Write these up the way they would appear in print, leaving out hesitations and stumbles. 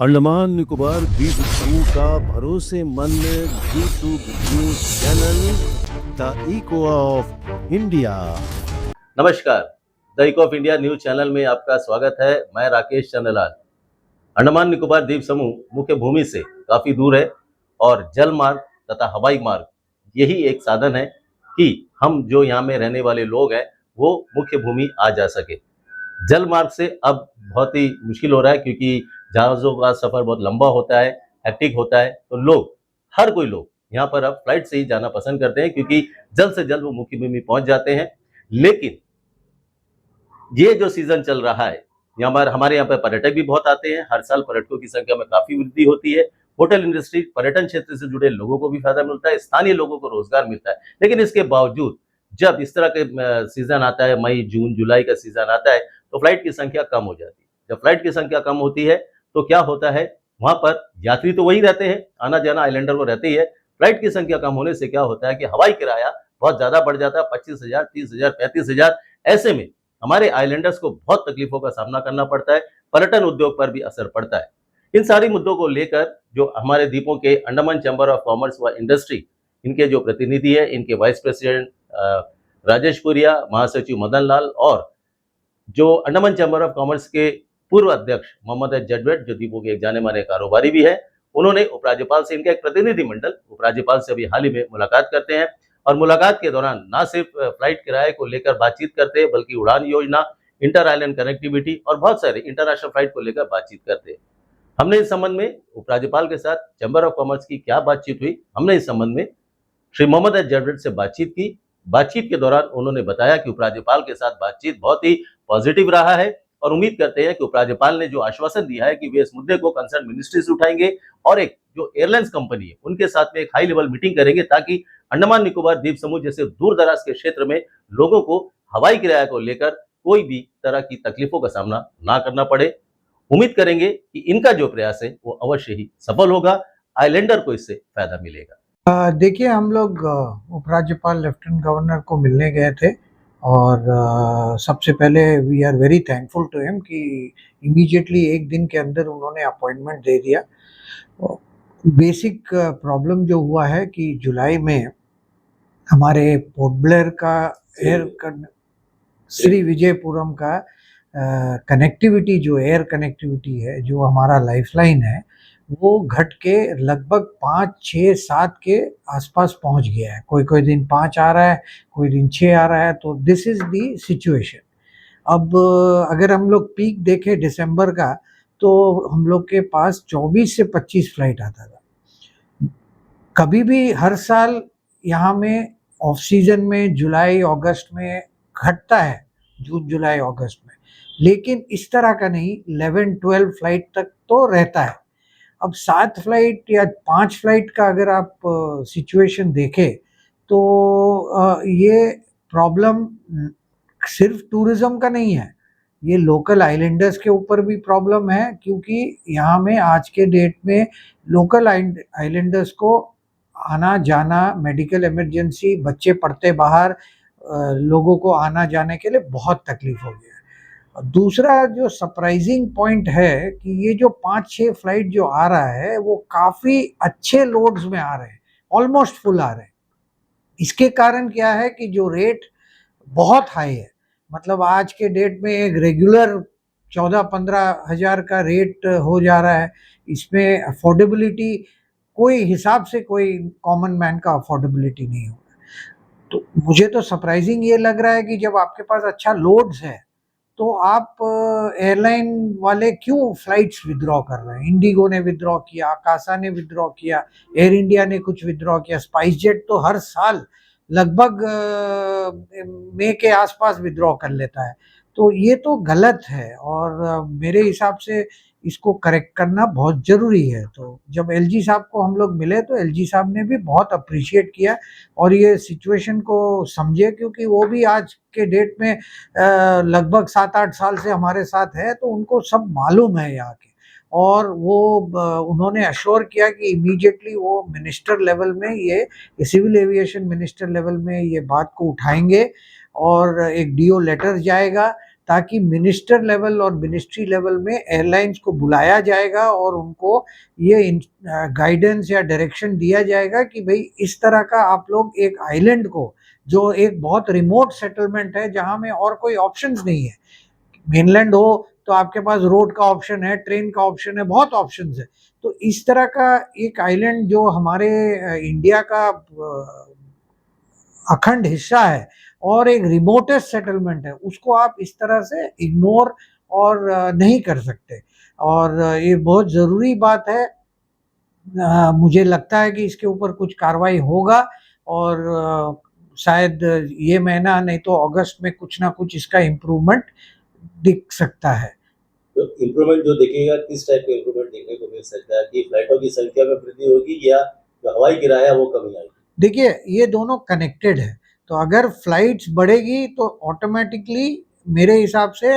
अंडमान निकोबार द्वीप समूह का भरोसेमंद YouTube news channel the echo of India. नमस्कार, the echo of India news channel में आपका स्वागत है। मैं राकेश चंद्रलाल। अंडमान निकोबार द्वीप समूह मुख्य भूमि से काफी दूर है और जल मार्ग तथा हवाई मार्ग यही एक साधन है कि हम जो यहाँ में रहने वाले लोग हैं वो मुख्य भूमि आ जा सके। जल मार्ग से अब बहुत ही मुश्किल हो रहा है क्योंकि जहाज़ों का सफर बहुत लंबा होता है, हेक्टिक होता है, तो हर कोई लोग यहाँ पर अब फ्लाइट से ही जाना पसंद करते हैं क्योंकि जल्द से जल्द वो मुख्य भूमि पहुंच जाते हैं। लेकिन ये जो सीजन चल रहा है, यहाँ पर हमारे यहाँ पर पर्यटक भी बहुत आते हैं। हर साल पर्यटकों की संख्या में काफी वृद्धि होती है। होटल इंडस्ट्री, पर्यटन क्षेत्र से जुड़े लोगों को भी फायदा मिलता है, स्थानीय लोगों को रोजगार मिलता है। लेकिन इसके बावजूद जब इस तरह के सीजन आता है, मई, जून, जुलाई का सीजन आता है, तो फ्लाइट की संख्या कम हो जाती है। जब फ्लाइट की संख्या कम होती है तो क्या होता है, वहां पर यात्री तो वही रहते हैं, आना जाना आइलैंडर को रहते ही है। फ्लाइट की संख्या कम होने से क्या होता है कि हवाई किराया बहुत ज्यादा बढ़ जाता है, 25,000, 30,000, 35,000। ऐसे में हमारे आइलैंडर्स को बहुत तकलीफों का सामना करना पड़ता है, पर्यटन उद्योग पर भी असर पड़ता है। इन सारी मुद्दों को लेकर जो हमारे द्वीपों के अंडमान चैम्बर ऑफ कॉमर्स व इंडस्ट्री, इनके जो प्रतिनिधि है, इनके वाइस प्रेसिडेंट राजेश पुरिया, महासचिव मदन लाल और जो अंडमान चैम्बर ऑफ कॉमर्स के पूर्व अध्यक्ष मोहम्मद जडवेट, जो द्वीपों के एक जाने माने कारोबारी भी है, उन्होंने उपराज्यपाल से, इनका एक प्रतिनिधिमंडल उपराज्यपाल से अभी हाल ही में मुलाकात करते हैं और मुलाकात के दौरान न सिर्फ फ्लाइट किराए को लेकर बातचीत करते हैं बल्कि उड़ान योजना, इंटर आइलैंड कनेक्टिविटी और बहुत सारे इंटरनेशनल फ्लाइट को लेकर बातचीत करते हैं। हमने इस संबंध में उपराज्यपाल के साथ चैम्बर ऑफ कॉमर्स की क्या बातचीत हुई, हमने इस संबंध में श्री मोहम्मद जडवेट से बातचीत की। बातचीत के दौरान उन्होंने बताया कि उपराज्यपाल के साथ बातचीत बहुत ही पॉजिटिव रहा है और उम्मीद करते हैं कि उपराज्यपाल ने जो आश्वासन दिया है कि वे इस मुद्दे को कंसर्न मिनिस्ट्री से उठाएंगे और एक जो एयरलाइंस कंपनी है उनके साथ में एक हाई लेवल मीटिंग करेंगे ताकि अंडमान निकोबार द्वीप समूह जैसे दूर दराज के क्षेत्र में लोगों को हवाई किराया को लेकर कोई भी तरह की तकलीफों का सामना ना करना पड़े। उम्मीद करेंगे कि इनका जो प्रयास है वो अवश्य ही सफल होगा, आइलैंडर को इससे फायदा मिलेगा। देखिए, हम लोग उपराज्यपाल लेफ्टिनेंट गवर्नर को मिलने गए थे और सबसे पहले we are very thankful to him कि इमीडिएटली एक दिन के अंदर उन्होंने अपॉइंटमेंट दे दिया। बेसिक प्रॉब्लम जो हुआ है कि जुलाई में हमारे पोर्ट ब्लेयर का श्री विजयपुरम का कनेक्टिविटी, जो एयर कनेक्टिविटी है, जो हमारा लाइफलाइन है, वो घट के लगभग 5, 6, 7 के आसपास पहुंच गया है। कोई दिन 5 आ रहा है, कोई दिन 6 आ रहा है। तो दिस इज द सिचुएशन। अब अगर हम लोग पीक देखें दिसंबर का, तो हम लोग के पास 24 से 25 फ्लाइट आता था। कभी भी हर साल यहाँ में ऑफ सीजन में जुलाई अगस्त में घटता है, जून जुलाई अगस्त में, लेकिन इस तरह का नहीं। 11-12 फ्लाइट तक तो रहता है। अब 7 फ्लाइट या 5 फ्लाइट का अगर आप सिचुएशन देखें तो ये प्रॉब्लम सिर्फ टूरिज्म का नहीं है, ये लोकल आइलैंडर्स के ऊपर भी प्रॉब्लम है, क्योंकि यहाँ में आज के डेट में लोकल आइलैंडर्स को आना जाना, मेडिकल इमरजेंसी, बच्चे पढ़ते बाहर, लोगों को आना जाने के लिए बहुत तकलीफ हो गया है। दूसरा जो सरप्राइजिंग पॉइंट है कि ये जो 5-6 फ्लाइट जो आ रहा है वो काफ़ी अच्छे लोड्स में आ रहे हैं, ऑलमोस्ट फुल आ रहे हैं। इसके कारण क्या है कि जो रेट बहुत हाई है, मतलब आज के डेट में एक रेगुलर 14-15 हज़ार का रेट हो जा रहा है। इसमें अफोर्डेबिलिटी कोई हिसाब से, कोई कॉमन मैन का अफोर्डेबिलिटी नहीं हो रहा। तो मुझे तो सरप्राइजिंग ये लग रहा है कि जब आपके पास अच्छा लोड्स है तो आप एयरलाइन वाले क्यों फ्लाइट्स विड्रॉ कर रहे हैं। इंडिगो ने विड्रॉ किया, आकाशा ने विड्रॉ किया, एयर इंडिया ने कुछ विड्रॉ किया, स्पाइस जेट तो हर साल लगभग मई के आसपास विड्रॉ कर लेता है। तो ये तो गलत है और मेरे हिसाब से इसको करेक्ट करना बहुत ज़रूरी है। तो जब एलजी साहब को हम लोग मिले तो एलजी साहब ने भी बहुत अप्रिशिएट किया और ये सिचुएशन को समझे, क्योंकि वो भी आज के डेट में लगभग 7-8 साल से हमारे साथ है, तो उनको सब मालूम है यहाँ के। और वो उन्होंने अश्योर किया कि इमीडिएटली वो मिनिस्टर लेवल में ये सिविल एविएशन मिनिस्टर लेवल में ये बात को उठाएंगे और एक डीओ लेटर जाएगा ताकि मिनिस्टर लेवल और मिनिस्ट्री लेवल में एयरलाइंस को बुलाया जाएगा और उनको ये गाइडेंस या डायरेक्शन दिया जाएगा कि भाई इस तरह का आप लोग एक आइलैंड को, जो एक बहुत रिमोट सेटलमेंट है जहां में और कोई ऑप्शंस नहीं है, मेनलैंड हो तो आपके पास रोड का ऑप्शन है, ट्रेन का ऑप्शन है, बहुत ऑप्शंस है। तो इस तरह का एक आइलैंड जो हमारे इंडिया का अखंड हिस्सा है और एक रिमोटेस्ट सेटलमेंट है, उसको आप इस तरह से इग्नोर और नहीं कर सकते। और ये बहुत ज़रूरी बात है। मुझे लगता है कि इसके ऊपर कुछ कार्रवाई होगा और शायद ये महीना नहीं तो अगस्त में कुछ ना कुछ इसका इम्प्रूवमेंट दिख सकता है। तो इम्प्रूवमेंट जो दिखेगा, किस टाइप का इम्प्रूवमेंट देखने को मिल सकता है? कि फ्लाइटों की संख्या में वृद्धि होगी या जो हवाई किराया वो कमी आएगी? देखिए, ये दोनों कनेक्टेड है, तो अगर फ्लाइट्स बढ़ेगी तो ऑटोमेटिकली मेरे हिसाब से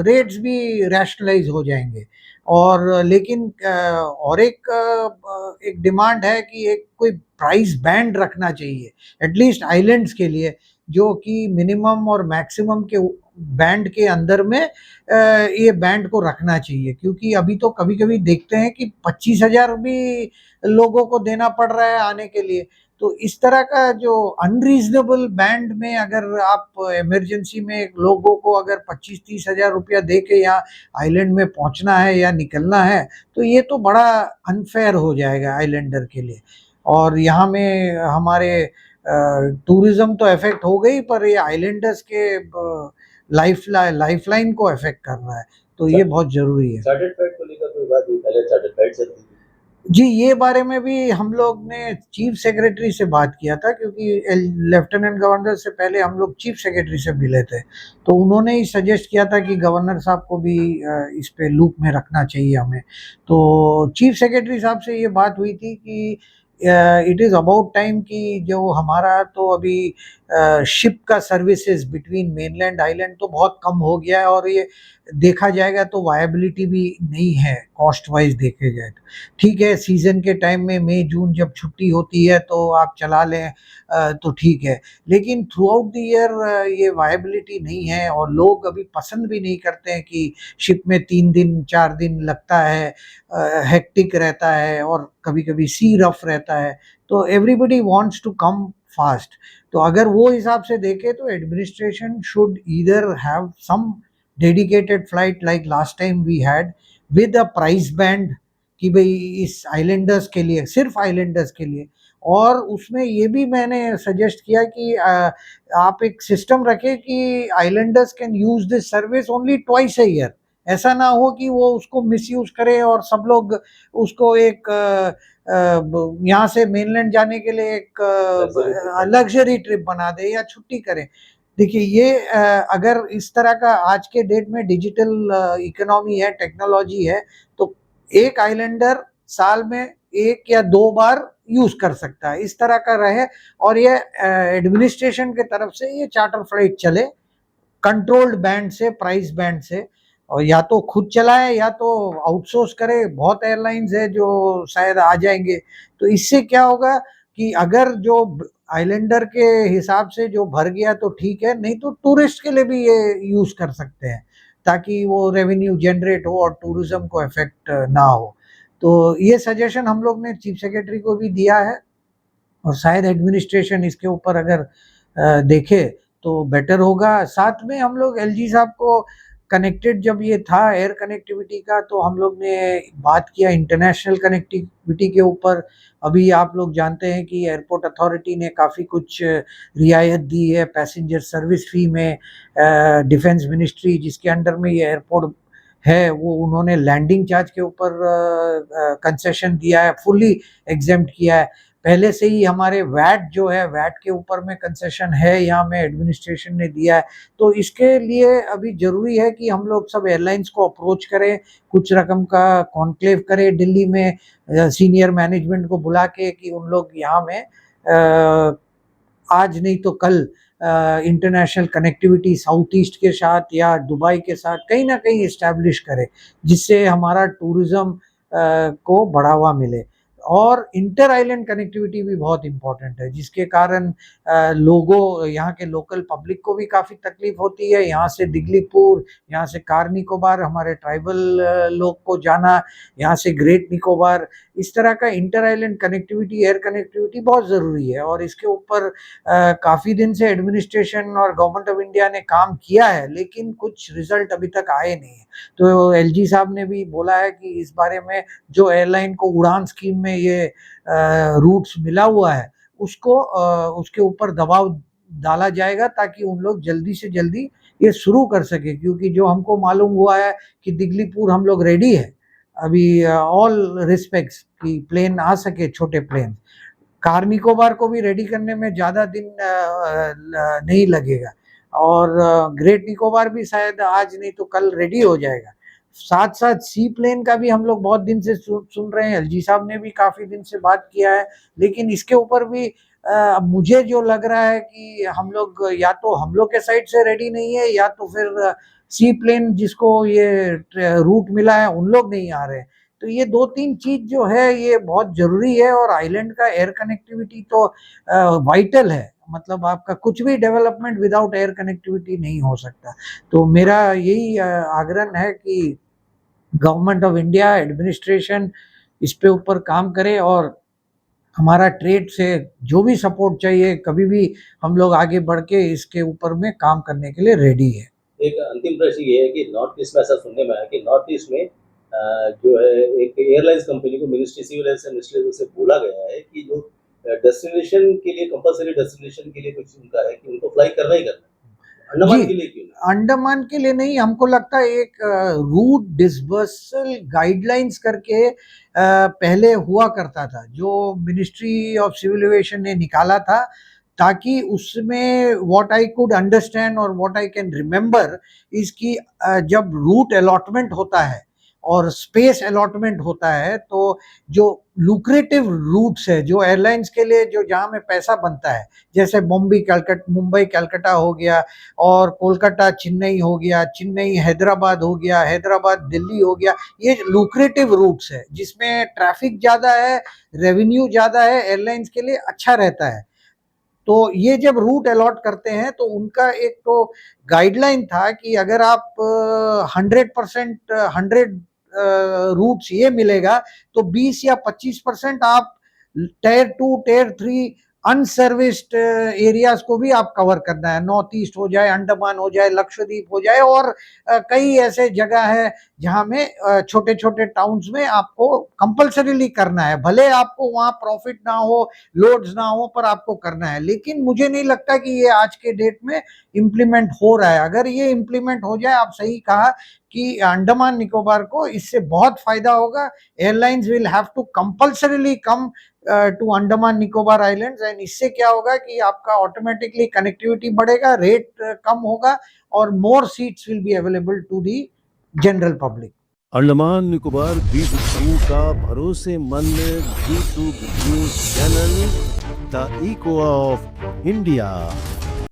रेट्स भी रैशनलाइज हो जाएंगे। और लेकिन और एक डिमांड है कि एक कोई प्राइस बैंड रखना चाहिए एटलीस्ट आइलैंड्स के लिए, जो कि मिनिमम और मैक्सिमम के बैंड के अंदर में ये बैंड को रखना चाहिए, क्योंकि अभी तो कभी कभी देखते हैं कि 25,000 भी लोगों को देना पड़ रहा है आने के लिए। तो इस तरह का जो अनरीजनेबल बैंड में अगर आप इमरजेंसी में लोगों को अगर 25-30 हज़ार रुपया दे के यहाँ आइलैंड में पहुंचना है या निकलना है, तो ये तो बड़ा अनफेयर हो जाएगा आइलैंडर के लिए। और यहाँ में हमारे टूरिज्म तो इफेक्ट हो गई, पर ये आइलैंडर्स के लाइफलाइन को इफेक्ट कर रहा है, तो ये बहुत जरूरी है। चार्टर्ड फ्लाइट को लेकर कोई बात हुई? पहले चार्टर्ड फ्लाइट चलती थी। जी, ये बारे में भी हम लोग ने चीफ सेक्रेटरी से बात किया था, क्योंकि लेफ्टिनेंट गवर्नर से पहले हम लोग चीफ सेक्रेटरी से मिले थे, तो उन्होंने ही सजेस्ट किया था कि गवर्नर साहब को भी इस पे लूप में रखना चाहिए हमें। तो चीफ सेक्रेटरी साहब से ये बात हुई थी कि इट इज़ अबाउट टाइम कि जो हमारा तो अभी शिप का सर्विसेज बिटवीन मेनलैंड आइलैंड तो बहुत कम हो गया है, और ये देखा जाएगा तो वायबिलिटी भी नहीं है कॉस्ट वाइज देखे जाए तो। ठीक है, सीजन के टाइम में मई जून जब छुट्टी होती है तो आप चला लें तो ठीक है, लेकिन थ्रू आउट द ईयर ये वायबिलिटी नहीं है, और लोग अभी पसंद भी नहीं करते हैं कि शिप में 3 दिन 4 दिन लगता है, हेक्टिक रहता है और कभी कभी सी रफ रहता है, तो everybody wants to come fast. तो अगर वो हिसाब से देखे तो administration should either have some dedicated flight like last time we had with a price band, कि भाई इस आइलैंडर्स के लिए, सिर्फ आइलैंडर्स के लिए। और उसमें ये भी मैंने सजेस्ट किया कि आप एक सिस्टम रखें कि Islanders can use this service only twice a year. ऐसा ना हो कि वो उसको मिसयूज करे और सब लोग उसको एक यहाँ से मेनलैंड जाने के लिए एक लग्जरी ट्रिप बना दे या छुट्टी करें। देखिए, ये अगर इस तरह का आज के डेट में डिजिटल इकोनॉमी है, टेक्नोलॉजी है, तो एक आइलैंडर साल में 1 या 2 बार यूज कर सकता है, इस तरह का रहे। और ये एडमिनिस्ट्रेशन के तरफ से ये चार्टर फ्लाइट चले कंट्रोल्ड बैंड से, प्राइस बैंड से, और या तो खुद चलाए या तो आउटसोर्स करे। बहुत एयरलाइंस है जो शायद आ जाएंगे, तो इससे क्या होगा कि अगर जो आइलैंडर के हिसाब से जो भर गया तो ठीक है, नहीं तो टूरिस्ट के लिए भी ये यूज कर सकते हैं, ताकि वो रेवेन्यू जनरेट हो और टूरिज्म को इफेक्ट ना हो। तो ये सजेशन हम लोग ने चीफ सेक्रेटरी को भी दिया है, और शायद एडमिनिस्ट्रेशन इसके ऊपर अगर देखे तो बेटर होगा। साथ में हम लोग एलजी साहब को कनेक्टेड, जब ये था एयर कनेक्टिविटी का, तो हम लोग ने बात किया इंटरनेशनल कनेक्टिविटी के ऊपर। अभी आप लोग जानते हैं कि एयरपोर्ट अथॉरिटी ने काफ़ी कुछ रियायत दी है पैसेंजर सर्विस फी में। डिफेंस मिनिस्ट्री जिसके अंडर में ये एयरपोर्ट है, वो उन्होंने लैंडिंग चार्ज के ऊपर कंसेशन दिया है, फुल्ली एग्जेम्प्ट किया है। पहले से ही हमारे वैट जो है, वैट के ऊपर में कंसेशन है यहाँ में, एडमिनिस्ट्रेशन ने दिया है। तो इसके लिए अभी ज़रूरी है कि हम लोग सब एयरलाइंस को अप्रोच करें, कुछ रकम का कॉन्क्लेव करें दिल्ली में, सीनियर मैनेजमेंट को बुला के, कि उन लोग यहाँ में आज नहीं तो कल इंटरनेशनल कनेक्टिविटी साउथ ईस्ट के साथ या दुबई के साथ कहीं ना कहीं इस्टेब्लिश करें, जिससे हमारा टूरिज़्म को बढ़ावा मिले। और इंटर आइलैंड कनेक्टिविटी भी बहुत इम्पोर्टेंट है, जिसके कारण लोगों यहाँ के लोकल पब्लिक को भी काफ़ी तकलीफ होती है। यहाँ से दिगलीपुर, यहाँ से कार निकोबार हमारे ट्राइबल लोग को जाना, यहाँ से ग्रेट निकोबार, इस तरह का inter island connectivity, air connectivity बहुत ज़रूरी है। और इसके ऊपर काफ़ी दिन से एडमिनिस्ट्रेशन और गवर्नमेंट ऑफ इंडिया ने काम किया है, लेकिन कुछ रिजल्ट अभी तक आए नहीं है। तो एलजी साहब ने भी बोला है कि इस बारे में जो एयरलाइन को उड़ान स्कीम में ये रूट्स मिला हुआ है, उसको उसके ऊपर दबाव डाला जाएगा ताकि उन लोग जल्दी से जल्दी ये शुरू कर सके। क्योंकि जो हमको मालूम हुआ है कि दिगलीपुर हम लोग रेडी है अभी ऑल रिस्पेक्ट्स कि प्लेन आ सके, छोटे प्लेन। कार निकोबार को भी रेडी करने में ज़्यादा दिन नहीं लगेगा, और ग्रेट निकोबार भी शायद आज नहीं तो कल रेडी हो जाएगा। साथ साथ सी प्लेन का भी हम लोग बहुत दिन से सुन रहे हैं, एलजी साहब ने भी काफ़ी दिन से बात किया है, लेकिन इसके ऊपर भी मुझे जो लग रहा है कि हम लोग या तो हम लोग के साइड से रेडी नहीं है, या तो फिर सी प्लेन जिसको ये रूट मिला है उन लोग नहीं आ रहे। तो ये 2-3 चीज जो है ये बहुत जरूरी है। और आइलैंड का एयर कनेक्टिविटी तो वाइटल है, मतलब आपका कुछ भी डेवलपमेंट विदाउट एयर कनेक्टिविटी नहीं हो सकता। तो मेरा यही आग्रह है कि गवर्नमेंट ऑफ इंडिया, एडमिनिस्ट्रेशन इस पे ऊपर काम करे, और हमारा ट्रेड से जो भी सपोर्ट चाहिए कभी भी हम लोग आगे बढ़ के इसके ऊपर में काम करने के लिए रेडी है। एक अंतिम प्रश्न ये है कि नॉर्थ ईस्ट में ऐसा सुनने में आया कि नॉर्थ ईस्ट में जो है एक एयरलाइंस कंपनी को मिनिस्ट्री सिविल एविएशन मिनिस्ट्री से बोला गया है कि जो डेस्टिनेशन के लिए, कंपलसरी डेस्टिनेशन के लिए कुछ उनका है कि उनको फ्लाई करना ही करना है। अंडमान जी, के लिए क्यों? अंडमान के लिए नहीं, हमको लगता है एक रूट डिसबर्सल गाइडलाइंस करके पहले हुआ करता था, जो मिनिस्ट्री ऑफ सिविल एविएशन ने निकाला था, ताकि उसमें व्हाट आई कुड अंडरस्टैंड और what I can remember is कि जब रूट अलॉटमेंट होता है और स्पेस अलॉटमेंट होता है, तो जो लुक्रेटिव रूट्स है जो एयरलाइंस के लिए, जो जहाँ में पैसा बनता है, जैसे मुंबई कलकत्ता हो गया, और कोलकाता चेन्नई हो गया, चेन्नई हैदराबाद हो गया, हैदराबाद दिल्ली हो गया, ये लुक्रेटिव रूट्स है जिसमें ट्रैफिक ज़्यादा है, रेवेन्यू ज़्यादा है, एयरलाइंस के लिए अच्छा रहता है। तो ये जब रूट अलॉट करते हैं तो उनका एक तो गाइडलाइन था कि अगर आप 100% 100 रूट्स ये मिलेगा, तो 20 या 25% आप Tier 2 Tier 3 अनसर्विस्ड एरियाज को भी आप कवर करना है। नॉर्थ ईस्ट हो जाए, अंडमान हो जाए, लक्षद्वीप हो जाए, और कई ऐसे जगह है जहाँ में छोटे छोटे टाउन्स में आपको कंपल्सरीली करना है, भले आपको वहाँ प्रॉफिट ना हो, लोड्स ना हो, पर आपको करना है। लेकिन मुझे नहीं लगता कि ये आज के डेट में इम्प्लीमेंट हो रहा है। अगर ये इम्प्लीमेंट हो जाए, आप सही कहा कि अंडमान निकोबार को इससे बहुत फायदा होगा। Airlines will have to compulsorily come to Andaman Nicobar islands, and इससे क्या होगा कि आपका ऑटोमेटिकली कनेक्टिविटी बढ़ेगा, रेट कम होगा, और more seats will be available to the general public. Andaman Nicobar द्वीप समूह का भरोसेमंद G2 news channel the echo of India.